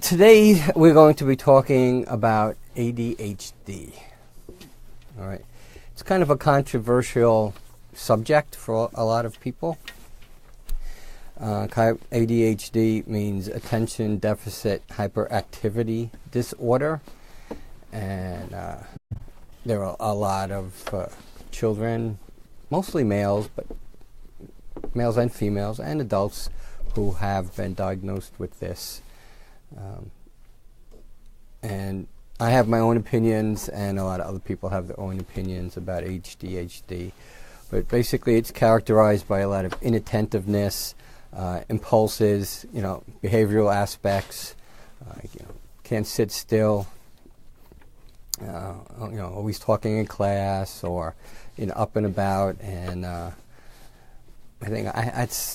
Today we're going to be talking about ADHD. All right, it's kind of a controversial subject for a lot of people. ADHD means attention deficit hyperactivity disorder, and there are a lot of children, mostly males, but males and females and adults who have been diagnosed with this. And I have my own opinions, and a lot of other people have their own opinions about ADHD. But basically, it's characterized by a lot of inattentiveness, impulses, behavioral aspects. Can't sit still. Always talking in class or up and about. And I think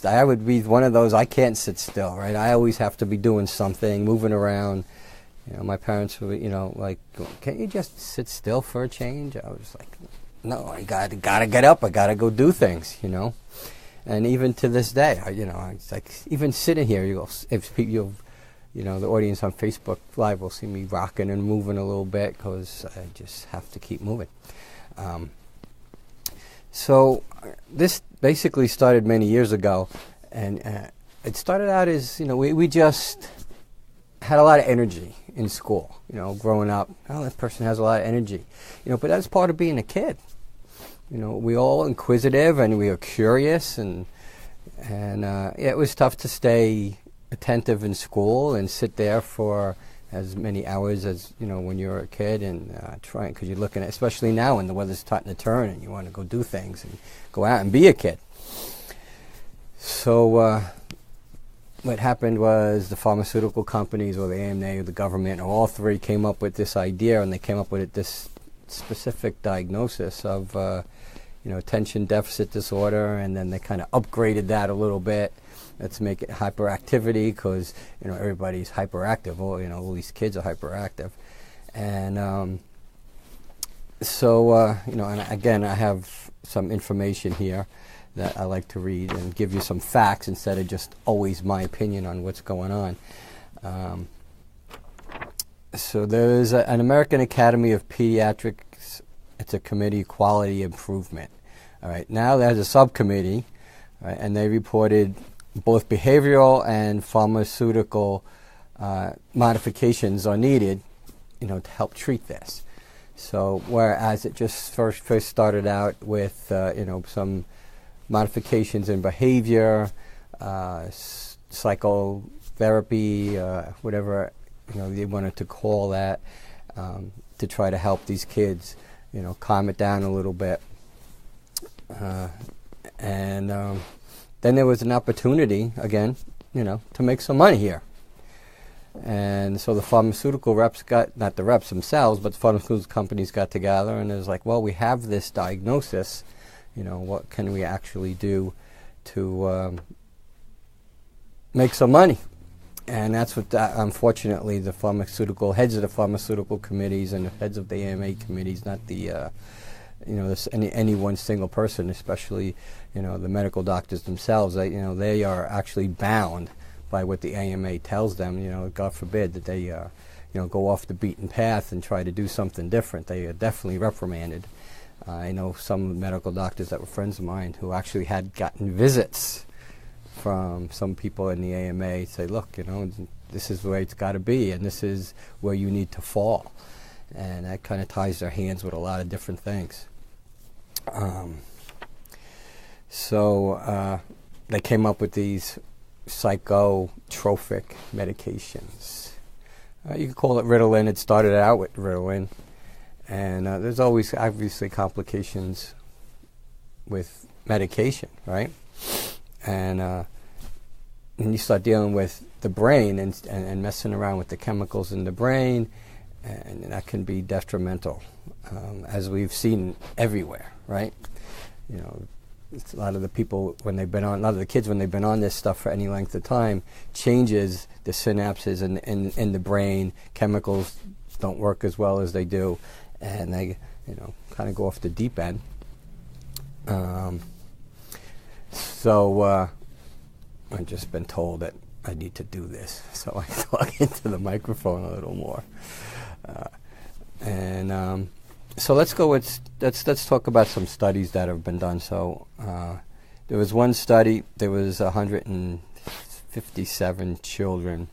I would be one of those. I can't sit still, right? I always have to be doing something, moving around. My parents were, like, can't you just sit still for a change? I was like, no, I gotta get up. I gotta go do things, And even to this day, it's like even sitting here, the audience on Facebook Live will see me rocking and moving a little bit because I just have to keep moving. So this basically started many years ago, and it started out as, we just had a lot of energy in school, growing up. Oh, that person has a lot of energy, but that's part of being a kid. We all inquisitive and we are curious, and it was tough to stay attentive in school and sit there for as many hours as when you're a kid, and trying, because you're looking at, especially now when the weather's starting to turn and you want to go do things and go out and be a kid. So what happened was the pharmaceutical companies or the AMA or the government or all three came up with this idea, and they came up with this specific diagnosis of attention deficit disorder, and then they kind of upgraded that a little bit. Let's make it hyperactivity, because everybody's hyperactive. All these kids are hyperactive, and and again, I have some information here that I like to read and give you some facts instead of just always my opinion on what's going on. So there's an American Academy of Pediatrics. It's a committee, quality improvement. All right, now there's a subcommittee, right, and they reported both behavioral and pharmaceutical modifications are needed, to help treat this. So whereas it just first started out with, some modifications in behavior, psychotherapy, whatever, they wanted to call that, to try to help these kids, calm it down a little bit. Then there was an opportunity, again, to make some money here. And so the pharmaceutical reps not the reps themselves, but the pharmaceutical companies got together, and it was like, well, we have this diagnosis, what can we actually do to make some money? And that's what, unfortunately, the heads of the pharmaceutical committees and the heads of the AMA committees, not the any one single person, especially the medical doctors themselves, they are actually bound by what the AMA tells them. God forbid that they go off the beaten path and try to do something different. They are definitely reprimanded. I know some medical doctors that were friends of mine who actually had gotten visits from some people in the AMA say, look, this is the way it's got to be, and this is where you need to fall. And that kind of ties their hands with a lot of different things. So they came up with these psychotropic medications. You could call it Ritalin. It started out with Ritalin. And there's always, obviously, complications with medication, right? And you start dealing with the brain and messing around with the chemicals in the brain, and that can be detrimental, as we've seen everywhere, right? It's a lot of the people, a lot of the kids, when they've been on this stuff for any length of time, changes the synapses in the brain. Chemicals don't work as well as they do, and they, kind of go off the deep end. So I've just been told that I need to do this. So I talk into the microphone a little more. So let's talk about some studies that have been done. So there was one study. There was 157 children,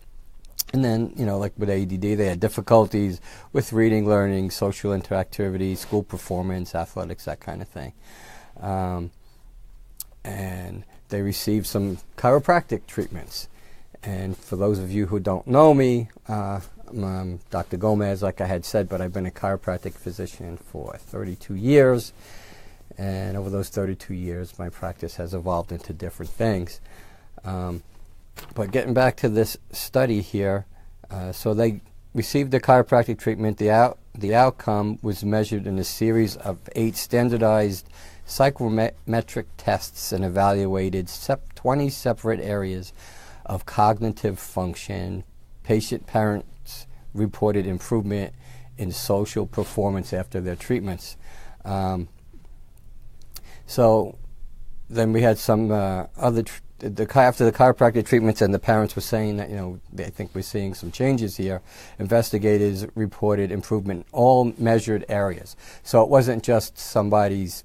and then like with ADD, they had difficulties with reading, learning, social interactivity, school performance, athletics, that kind of thing, and they received some chiropractic treatments. And for those of you who don't know me, I'm Dr. Gomez, like I had said, but I've been a chiropractic physician for 32 years. And over those 32 years, my practice has evolved into different things. But getting back to this study here, so they received the chiropractic treatment. The outcome was measured in a series of 8 standardized psychometric tests and evaluated 20 separate areas of cognitive function. Parents reported improvement in social performance after their treatments. So then we had some after the chiropractic treatments, and the parents were saying that they think we're seeing some changes here. Investigators reported improvement in all measured areas. So it wasn't just somebody's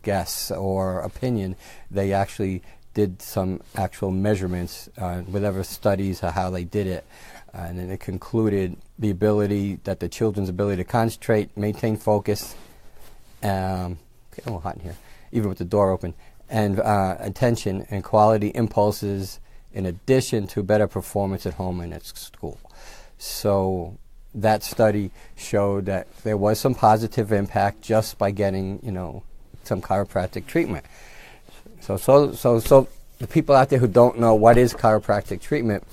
guess or opinion. They actually did some actual measurements, whatever studies or how they did it, and then it concluded the children's ability to concentrate, maintain focus, a little hot in here, even with the door open, and attention and quality impulses, in addition to better performance at home and at school. So that study showed that there was some positive impact just by getting some chiropractic treatment. So the people out there who don't know what is chiropractic treatment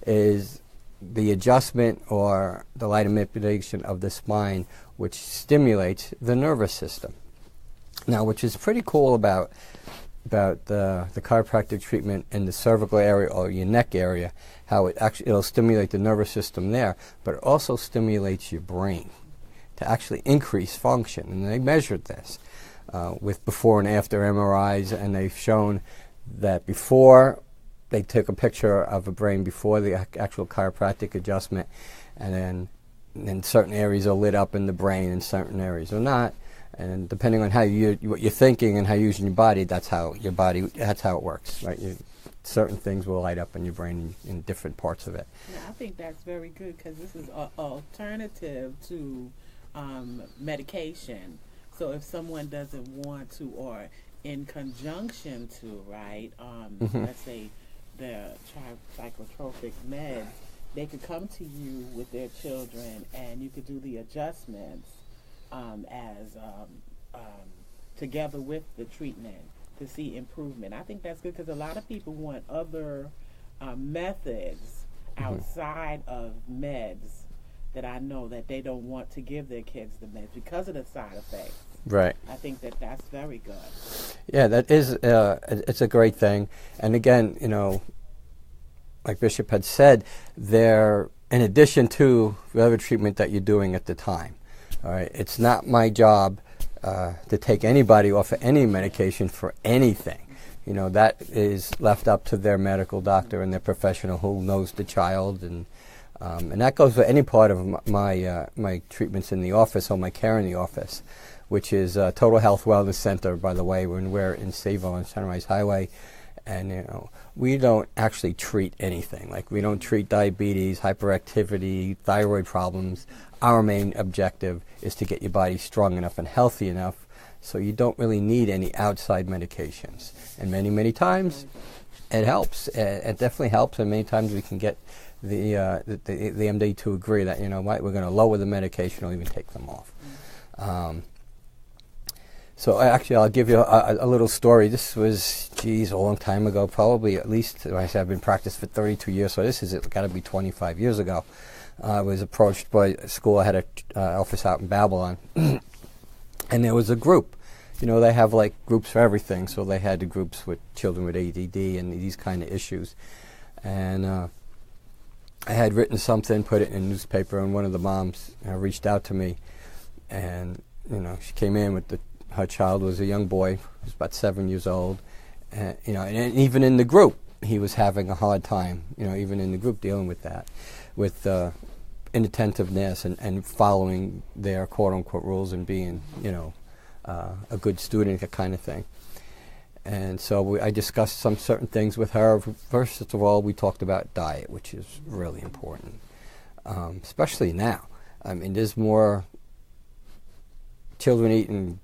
is the adjustment or the light manipulation of the spine, which stimulates the nervous system. Now, which is pretty cool about the chiropractic treatment in the cervical area or your neck area, how it'll stimulate the nervous system there, but it also stimulates your brain to actually increase function. And they measured this with before and after MRIs, and they've shown that before they took a picture of a brain before the actual chiropractic adjustment, and then certain areas are lit up in the brain and certain areas are not. And depending on what you're thinking and how you're using your body, that's how it works, right? Certain things will light up in your brain in different parts of it. Yeah, I think that's very good, because this is an alternative to medication. So if someone doesn't want to, or in conjunction to, right, let's say the psychotropic meds, they could come to you with their children, and you could do the adjustments together with the treatment to see improvement. I think that's good, because a lot of people want other methods outside of meds that I know that they don't want to give their kids the meds because of the side effects. Right. I think that's very good. Yeah, that is it's a great thing. And again, like Bishop had said, they're in addition to the other treatment that you're doing at the time. All right, it's not my job to take anybody off of any medication for anything. That is left up to their medical doctor and their professional who knows the child, and that goes for any part of my treatments in the office or my care in the office, which is Total Health Wellness Center, by the way, when we're in Sayville on Sunrise Highway. And, we don't actually treat anything. Like, we don't treat diabetes, hyperactivity, thyroid problems. Our main objective is to get your body strong enough and healthy enough so you don't really need any outside medications. And many, many times it helps. It definitely helps, and many times we can get the MD to agree that, we're going to lower the medication or even take them off. So actually, I'll give you a little story. This was, a long time ago, probably at least, I've been practicing for 32 years, so this has got to be 25 years ago. I was approached by a school. I had an office out in Babylon, and there was a group. They have like groups for everything, so they had the groups with children with ADD and these kind of issues. And I had written something, put it in a newspaper, and one of the moms reached out to me, and she came in with her child was a young boy, he was about 7 years old, and even in the group, he was having a hard time, even in the group dealing with that, with inattentiveness and following their quote-unquote rules and being, a good student, that kind of thing. And so I discussed some certain things with her. First of all, we talked about diet, which is really important, especially now. I mean, there's more children eating,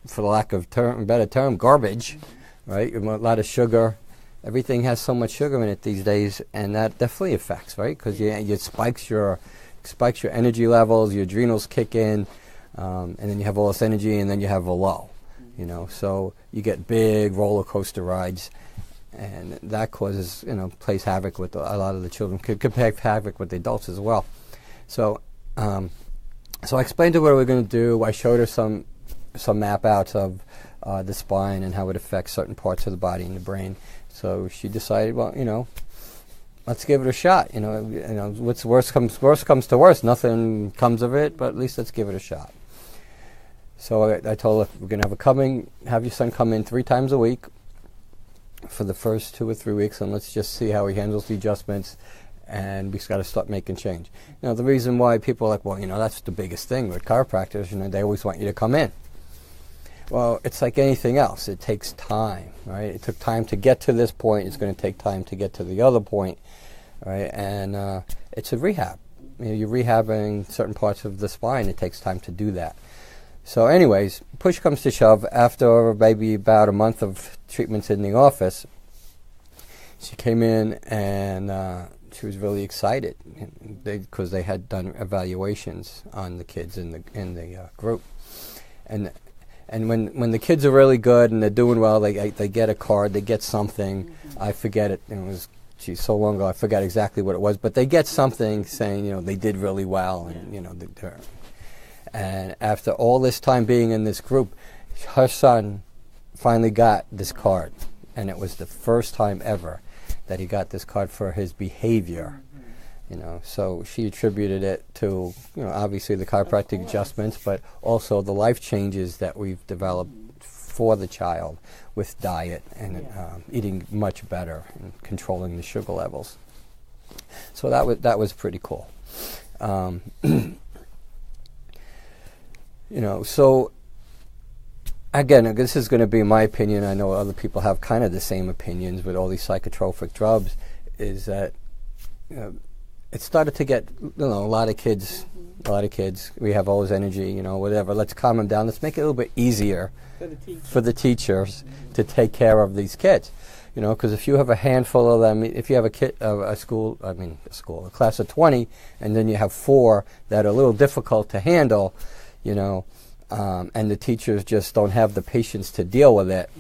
for the lack of better term, garbage, right? A lot of sugar. Everything has so much sugar in it these days, and that definitely affects, right? Because it spikes your energy levels, your adrenals kick in, and then you have all this energy, and then you have a low. So you get big roller coaster rides, and that causes, plays havoc with a lot of the children. Could play havoc with the adults as well. So I explained to her what we were going to do. I showed her some map outs of the spine and how it affects certain parts of the body and the brain. So she decided, well, let's give it a shot. What's worst comes to worst. Nothing comes of it, but at least let's give it a shot. So I told her, we're going to have your son come in 3 times a week for the first 2 or 3 weeks, and let's just see how he handles the adjustments, and we've got to start making change. The reason why people are like, well, that's the biggest thing with chiropractors, they always want you to come in. Well, it's like anything else. It takes time, right? It took time to get to this point. It's going to take time to get to the other point, right? And it's a rehab. You're rehabbing certain parts of the spine. It takes time to do that. So anyways, push comes to shove. After maybe about a month of treatments in the office, she came in and she was really excited because they had done evaluations on the kids in the group. And when the kids are really good and they're doing well, they get a card, they get something. I forget it. It was so long ago. I forgot exactly what it was, but they get something saying they did really well, and and after all this time being in this group, her son finally got this card, and it was the first time ever that he got this card for his behavior. So she attributed it to, obviously the chiropractic adjustments, but also the life changes that we've developed for the child with diet and eating much better and controlling the sugar levels. So that was pretty cool. So again, this is going to be my opinion. I know other people have kind of the same opinions with all these psychotropic drugs, is that it started to get, a lot of kids, we have all this energy, whatever. Let's calm them down. Let's make it a little bit easier for the teachers to take care of these kids. Because if you have a handful of them, if you have a class of 20, and then you have 4 that are a little difficult to handle, and the teachers just don't have the patience to deal with it.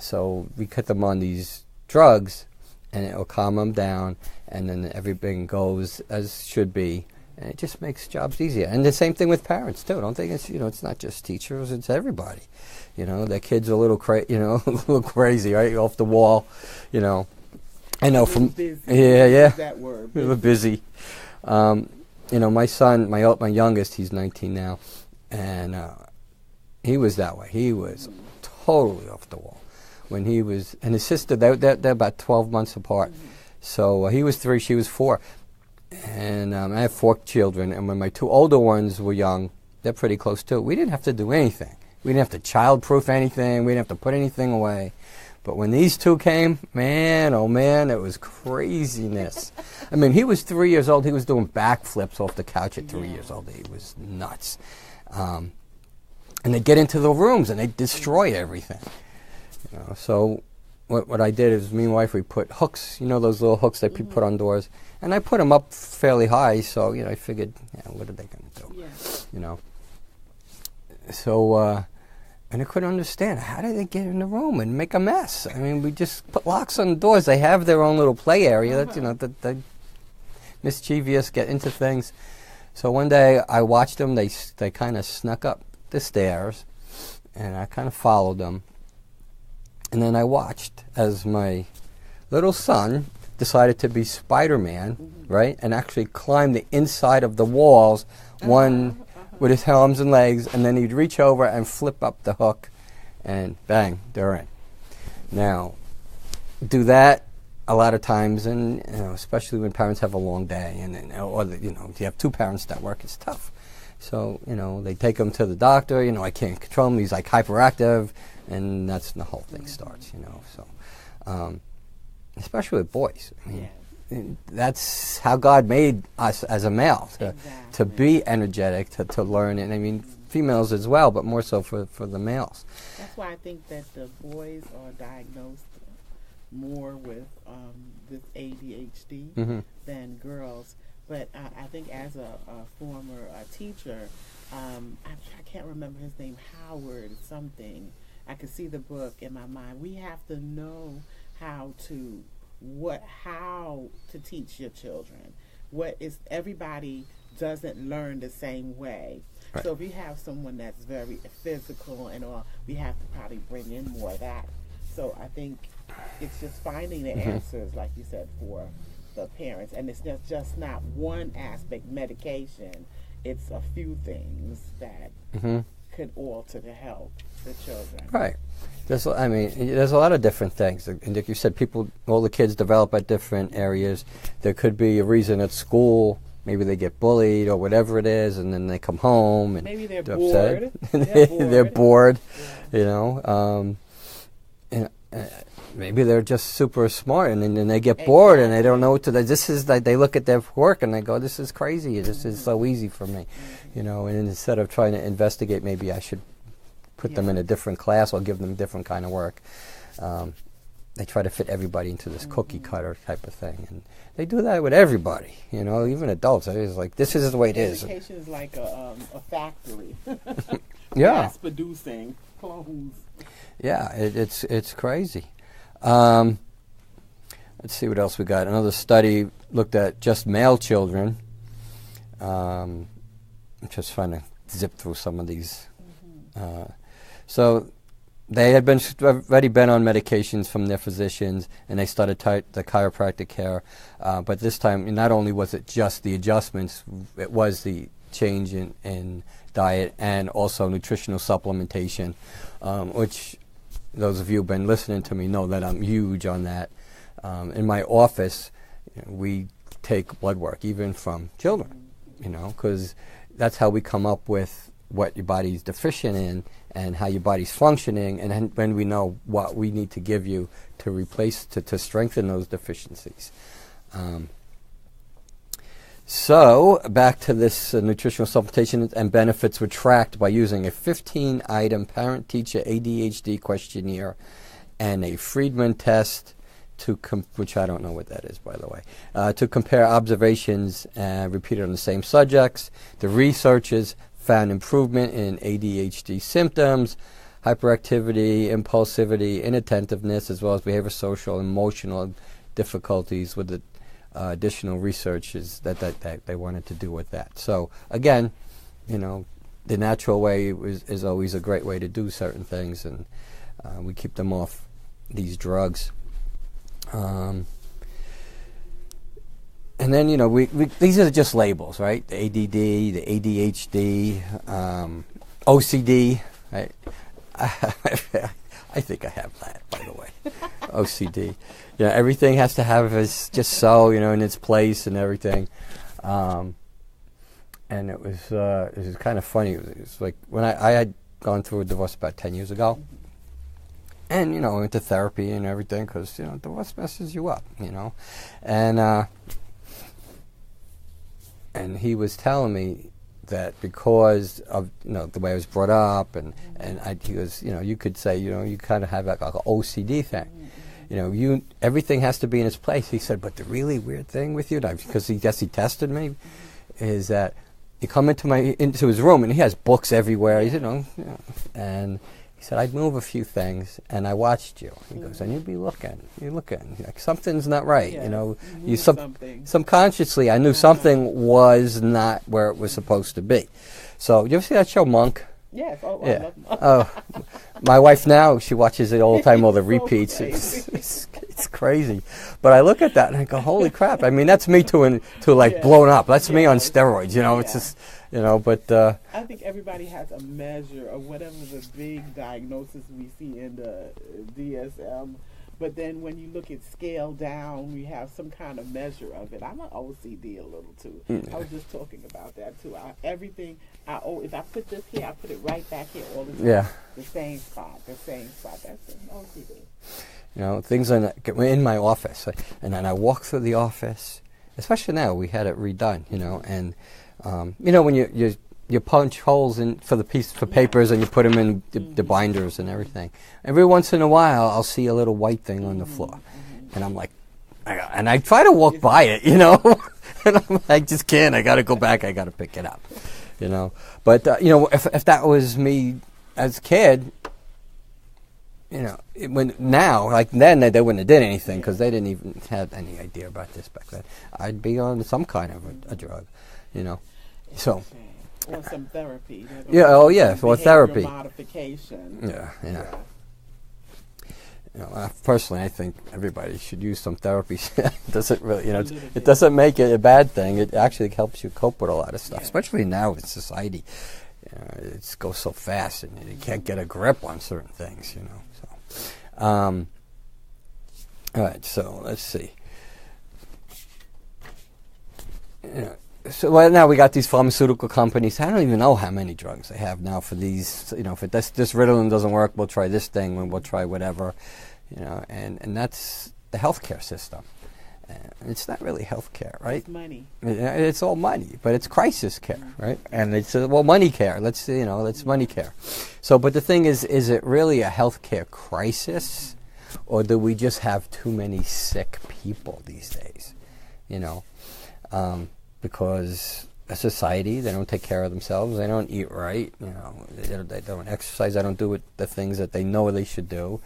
So we put them on these drugs, and it will calm them down, and then everything goes as should be, and it just makes jobs easier. And the same thing with parents too. Don't think it's it's not just teachers; it's everybody. Their kids are a little a little crazy, right, off the wall. I know from busy. Yeah. That word. A little busy. My son, my youngest, he's 19 now, and he was that way. He was totally off the wall. When he was, and his sister, they're about 12 months apart. So he was 3, she was 4. And I have 4 children, and when my 2 older ones were young, they're pretty close too. We didn't have to do anything. We didn't have to child-proof anything. We didn't have to put anything away. But when these 2 came, man, oh man, it was craziness. I mean, he was 3 years old. He was doing backflips off the couch at 3 years old. He was nuts. And they'd get into the rooms, and they'd destroy everything. So what I did is, me and my wife, we put hooks, those little hooks that people put on doors, and I put them up fairly high, so, I figured, what are they going to do? Yeah. So, and I couldn't understand, how did they get in the room and make a mess? I mean, we just put locks on the doors. They have their own little play area that they mischievous, get into things. So one day I watched them. They kind of snuck up the stairs, and I kind of followed them. And then I watched as my little son decided to be Spider-Man, right, and actually climb the inside of the walls, one with his arms and legs, and then he'd reach over and flip up the hook, and bang, they're in. Now, do that a lot of times, and especially when parents have a long day, or if you have two parents that work, it's tough. So they take them to the doctor. I can't control him. He's like hyperactive, and that's the whole thing starts. So especially with boys. I mean, that's how God made us as a male to be energetic, to learn, and I mean females as well, but more so for the males. That's why I think that the boys are diagnosed more with this ADHD than girls. But I think as a former teacher, I can't remember his name, Howard something. I could see the book in my mind. We have to know how to teach your children. Everybody doesn't learn the same way. Right. So if you have someone that's very physical and all, we have to probably bring in more of that. So I think it's just finding the answers, like you said, for the parents. And it's just not one aspect, medication. It's a few things that could alter to help the children. Right. There's a lot of different things. And like you said, all the kids develop at different areas. There could be a reason at school. Maybe they get bullied or whatever it is, and then they come home and maybe they're bored. Upset. They're bored. Maybe they're just super smart, and then they get bored, and they don't know what to do. This is like they look at their work and they go, "This is crazy. This is so easy for me," And instead of trying to investigate, maybe I should put them in a different class or give them different kind of work. They try to fit everybody into this cookie cutter type of thing, and they do that with everybody. Even adults. It's like this is the way it is. Education is like a factory. Mass producing clothes. Yeah, it's crazy. Let's see what else we got. Another study looked at just male children. I'm just trying to zip through some of these. So they had already been on medications from their physicians, and they started the chiropractic care. But this time, not only was it just the adjustments, it was the change in diet and also nutritional supplementation, which those of you who've been listening to me know that I'm huge on that. In my office, we take blood work, even from children, because that's how we come up with what your body's deficient in and how your body's functioning, and then we know what we need to give you to replace, to strengthen those deficiencies. So back to this nutritional supplementation and benefits were tracked by using a 15-item parent-teacher ADHD questionnaire and a Friedman test, which I don't know what that is, by the way, to compare observations repeated on the same subjects. The researchers found improvement in ADHD symptoms, hyperactivity, impulsivity, inattentiveness, as well as behavioral, social, emotional difficulties with the additional research that they wanted to do with that. So again, the natural way is always a great way to do certain things, and we keep them off these drugs. And then we these are just labels, right? The ADD, the ADHD, OCD. Right? I think I have that, by the way. OCD. Everything has to have just so, in its place and everything. And it was kind of funny. It was like when I had gone through a divorce about 10 years ago. And, I went to therapy and everything because, divorce messes you up, And he was telling me that because of the way I was brought up, and he goes, you could say, you kind of have like an OCD thing. Everything has to be in its place. He said, but the really weird thing with you, because he tested me, is that you come into his room and he has books everywhere, and he said, I'd move a few things and I watched you. He goes, and you'd be looking, like something's not right, you subconsciously I knew something was not where it was supposed to be. So you ever see that show Monk? Yes. Oh, yeah. I love Monk. My wife now, she watches it all the time, all the so repeats. crazy. It's crazy. But I look at that and I go, holy crap. I mean, that's me to blown up. That's me on steroids, It's just, but... I think everybody has a measure of whatever the big diagnosis we see in the DSM But then when you look at scale down, we have some kind of measure of it. I'm an OCD a little too. I was just talking about that too. If I put this here, I put it right back here all the time. Yeah. The same spot. That's an OCD. You know, things in my office, and then I walk through the office. Especially now, we had it redone. You know, and you know when you punch holes in for papers and you put them in the binders and everything. Every once in a while, I'll see a little white thing on the floor, and I'm like, and I try to walk by it, you know, and I just can't. I got to go back. I got to pick it up, you know. But you know, if that was me as a kid, you know, like then they wouldn't have did anything because they didn't even have any idea about this back then. I'd be on some kind of a drug, you know, so. Or some therapy. Yeah. Oh, yeah. Or therapy. Modification. Yeah. You know, personally, I think everybody should use some therapy. It doesn't really, you know, it doesn't make it a bad thing. It actually helps you cope with a lot of stuff, especially now in society. You know, it goes so fast, and you can't get a grip on certain things. You know. So, all right. So let's see. You know, so now we got these pharmaceutical companies. I don't even know how many drugs they have now for these. You know, if this Ritalin doesn't work, we'll try this thing, and we'll try whatever. You know, and that's the healthcare system. It's not really healthcare, right? It's money. It's all money, but it's crisis care, right? And it's money care. Let's money care. So, but the thing is it really a healthcare crisis, or do we just have too many sick people these days? You know. Because a society, they don't take care of themselves. They don't eat right. You know, they don't exercise. They don't do the things that they know they should do.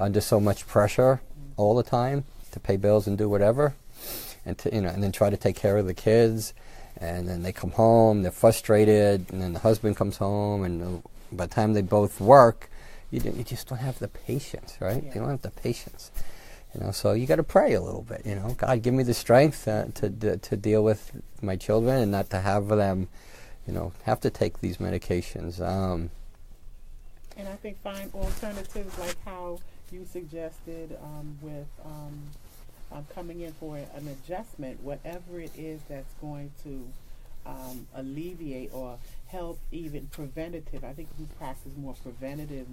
Under so much pressure all the time to pay bills and do whatever, and then try to take care of the kids. And then they come home, they're frustrated, and then the husband comes home, and by the time they both work, you just don't have the patience, right? Yeah. You don't have the patience. You know, so you got to pray a little bit. You know, God, give me the strength to deal with my children and not to have them, you know, have to take these medications. And I think find alternatives like how you suggested with coming in for an adjustment, whatever it is that's going to alleviate or help, even preventative. I think we practice more preventative.